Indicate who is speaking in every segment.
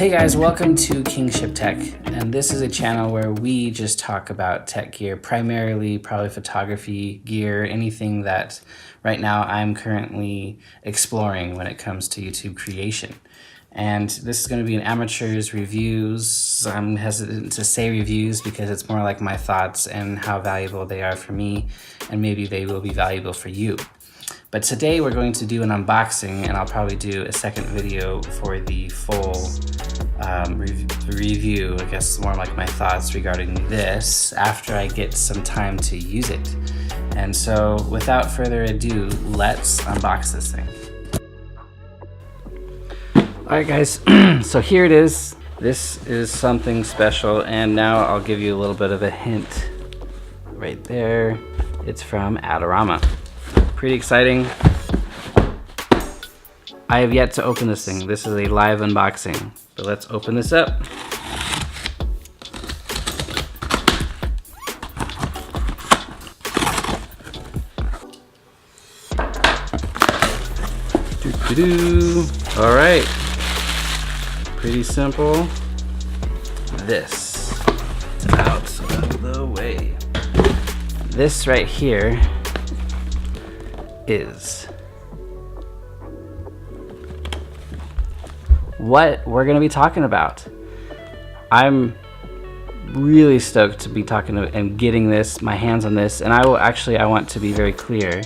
Speaker 1: Hey guys, welcome to Kingship Tech, and this is a channel where we just talk about tech gear, primarily probably photography gear, anything that right now I'm currently exploring when it comes to YouTube creation. And this is going to be an amateur's reviews. I'm hesitant to say reviews because it's more like my thoughts and how valuable they are for me, and maybe they will be valuable for you. But today we're going to do an unboxing, and I'll probably do a second video for the full review. I guess more like my thoughts regarding this after I get some time to use it. And so without further ado, let's unbox this thing. Alright guys, so here it is. This is something special, and now I'll give you a little bit of a hint. Right there, it's from Adorama. Pretty exciting. I have yet to open this thing. This is a live unboxing, but let's open this up. All right, pretty simple. This out of the way. This right here is what we're going to be talking about. I'm really stoked to be talking to and getting my hands on this, and I want to be very clear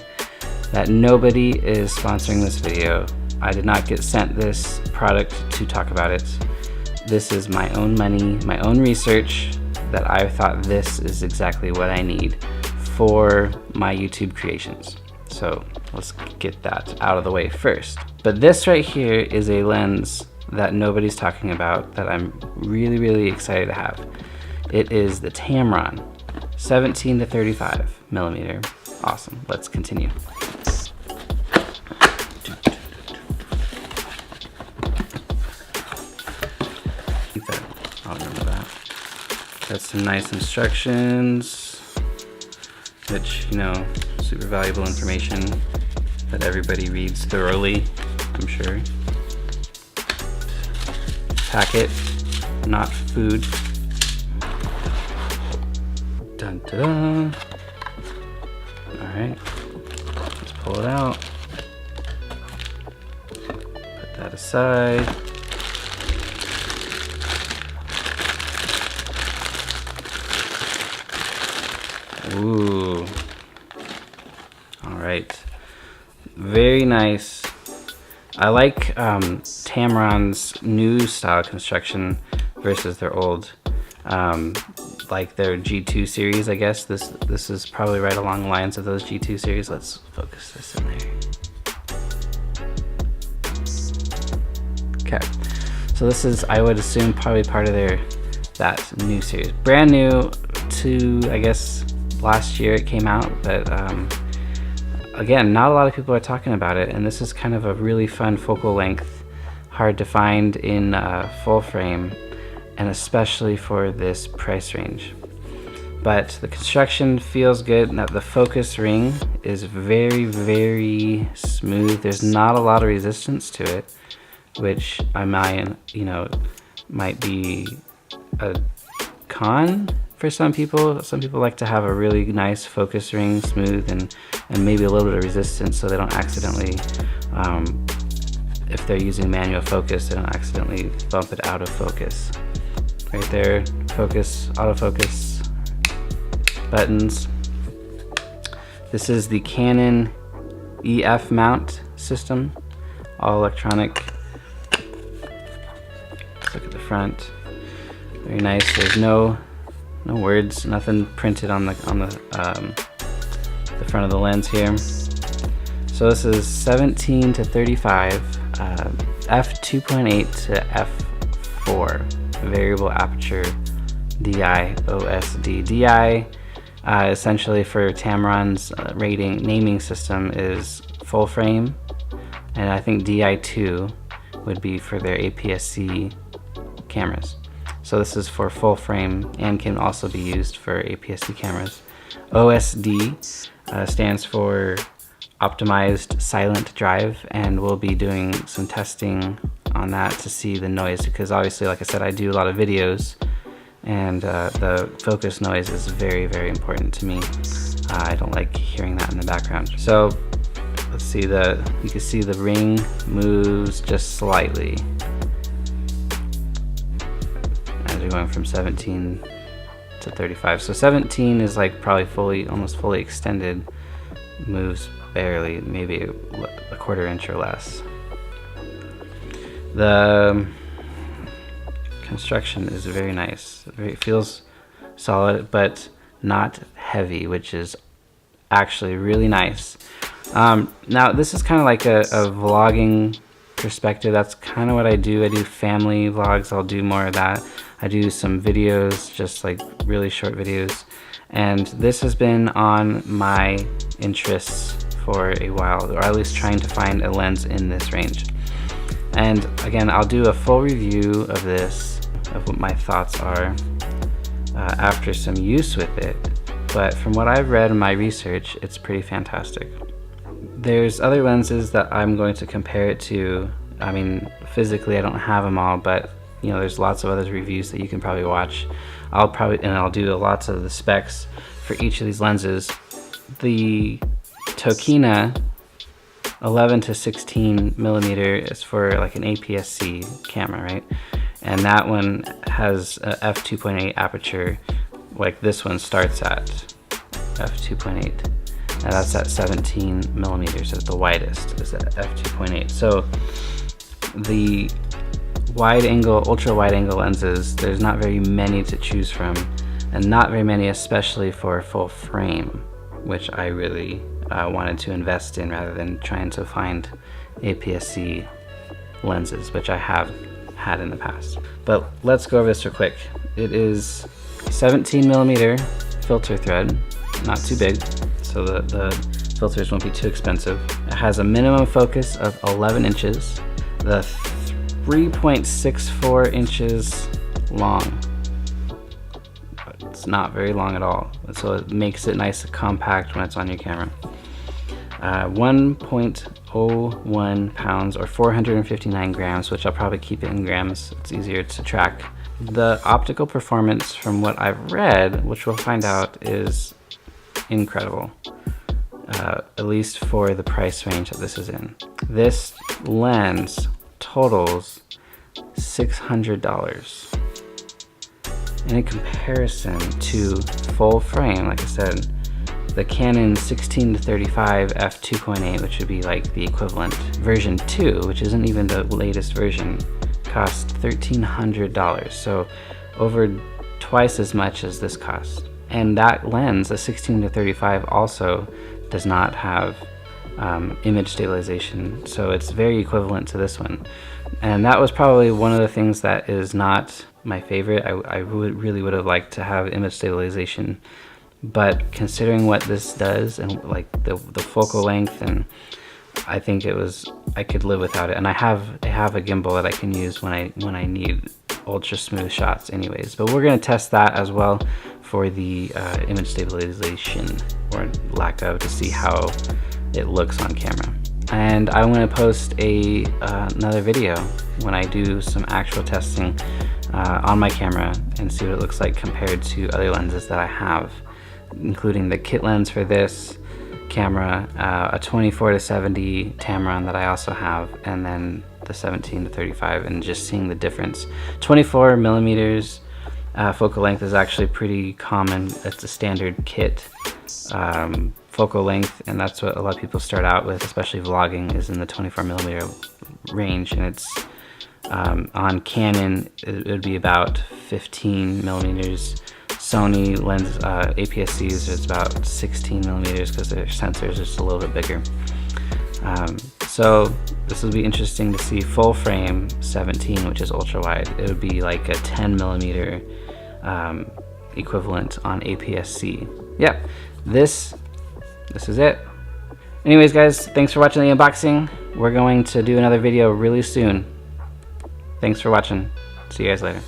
Speaker 1: that nobody is sponsoring this video. I did not get sent this product to talk about it. This is my own money, my own research, that I thought this is exactly what I need for my YouTube creations. So let's get that out of the way first. But this right here is a lens that nobody's talking about that I'm really, really excited to have. It is the Tamron 17 to 35 millimeter. Awesome, let's continue. I'll remember that. Got some nice instructions, which, you know, super valuable information that everybody reads thoroughly, I'm sure. Packet, not food. Dun da da. Alright, let's pull it out. Put that aside. Ooh. Alright. Very nice. I like Tamron's new style construction versus their old, like their G2 series, I guess. This is probably right along the lines of those G2 series. Let's focus this in there. Okay. So this is, I would assume, probably part of that new series. Brand new to, I guess, last year it came out, but again, not a lot of people are talking about it, and this is kind of a really fun focal length, hard to find in full frame, and especially for this price range. But the construction feels good, and the focus ring is very, very smooth. There's not a lot of resistance to it, which I might, might be a con for some people. Some people like to have a really nice focus ring, smooth, and maybe a little bit of resistance, so they don't accidentally, if they're using manual focus, they don't accidentally bump it out of focus. Right there, focus, autofocus buttons. This is the Canon EF mount system, all electronic. Let's look at the front. Very nice. There's no words, nothing printed on the front of the lens here. So this is 17 to 35, f2.8 to f4, variable aperture DI OSD. DI essentially for Tamron's naming system is full frame, and I think DI2 would be for their APS-C cameras. So this is for full frame and can also be used for APS-C cameras. OSD stands for optimized silent drive, and we'll be doing some testing on on that to see the noise, because obviously, like I said, I do a lot of videos, and the focus noise is very, very important to me. I don't like hearing that in the background. So let's see, you can see the ring moves just slightly as you're going from 17 to 35. So 17 is like probably almost fully extended, moves barely, maybe a quarter inch or less. The construction is very nice. It feels solid, but not heavy, which is actually really nice. Now this is kind of like a vlogging perspective. That's kind of what I do. I do family vlogs. I'll do more of that. I do some videos, just like really short videos, and this has been on my interests for a while, or at least trying to find a lens in this range. And again, I'll do a full review of this, of what my thoughts are after some use with it. But from what I've read in my research, it's pretty fantastic. There's other lenses that I'm going to compare it to. I mean, physically I don't have them all, but you know, there's lots of other reviews that you can probably watch. I'll do lots of the specs for each of these lenses. The Tokina 11 to 16 millimeter is for like an APS-C camera, right? And that one has a f2.8 aperture, like this one starts at f2.8, and that's at 17 millimeters at the widest, is at f2.8. So the wide angle, ultra wide angle lenses, there's not very many to choose from, and not very many especially for full frame, which I really wanted to invest in rather than trying to find APS-C lenses, which I have had in the past. But let's go over this real quick. It is 17 millimeter filter thread, not too big, so the filters won't be too expensive. It has a minimum focus of 11 inches, the 3.64 inches long. It's not very long at all, so it makes it nice and compact when it's on your camera. 1.01 pounds or 459 grams, which I'll probably keep it in grams, it's easier to track. The optical performance, from what I've read, which we'll find out, is incredible, at least for the price range that this is in. This lens totals $600. In comparison to full frame, like I said, the Canon 16 to 35 f2.8, which would be like the equivalent, version 2, which isn't even the latest version, cost $1,300, so over twice as much as this cost. And that lens, the 16 to 35, also does not have image stabilization, so it's very equivalent to this one. And that was probably one of the things that is not my favorite. I really would have liked to have image stabilization, but considering what this does and like the focal length, and I think I could live without it. And I have a gimbal that I can use when I need ultra smooth shots anyways, but we're going to test that as well for the image stabilization, or lack of, to see how it looks on camera. And I'm going to post another video when I do some actual testing on my camera and see what it looks like compared to other lenses that I have, including the kit lens for this camera, a 24 to 70 Tamron that I also have, and then the 17 to 35, and just seeing the difference. 24 millimeters focal length is actually pretty common. It's a standard kit focal length, and that's what a lot of people start out with, especially vlogging, is in the 24 millimeter range. And it's on Canon, it would be about 15 millimeters. Sony lens APS-Cs is about 16 millimeters because their sensor is just a little bit bigger. So this will be interesting to see full frame 17, which is ultra wide. It would be like a 10 millimeter equivalent on APS-C. Yeah, this is it. Anyways, guys, thanks for watching the unboxing. We're going to do another video really soon. Thanks for watching. See you guys later.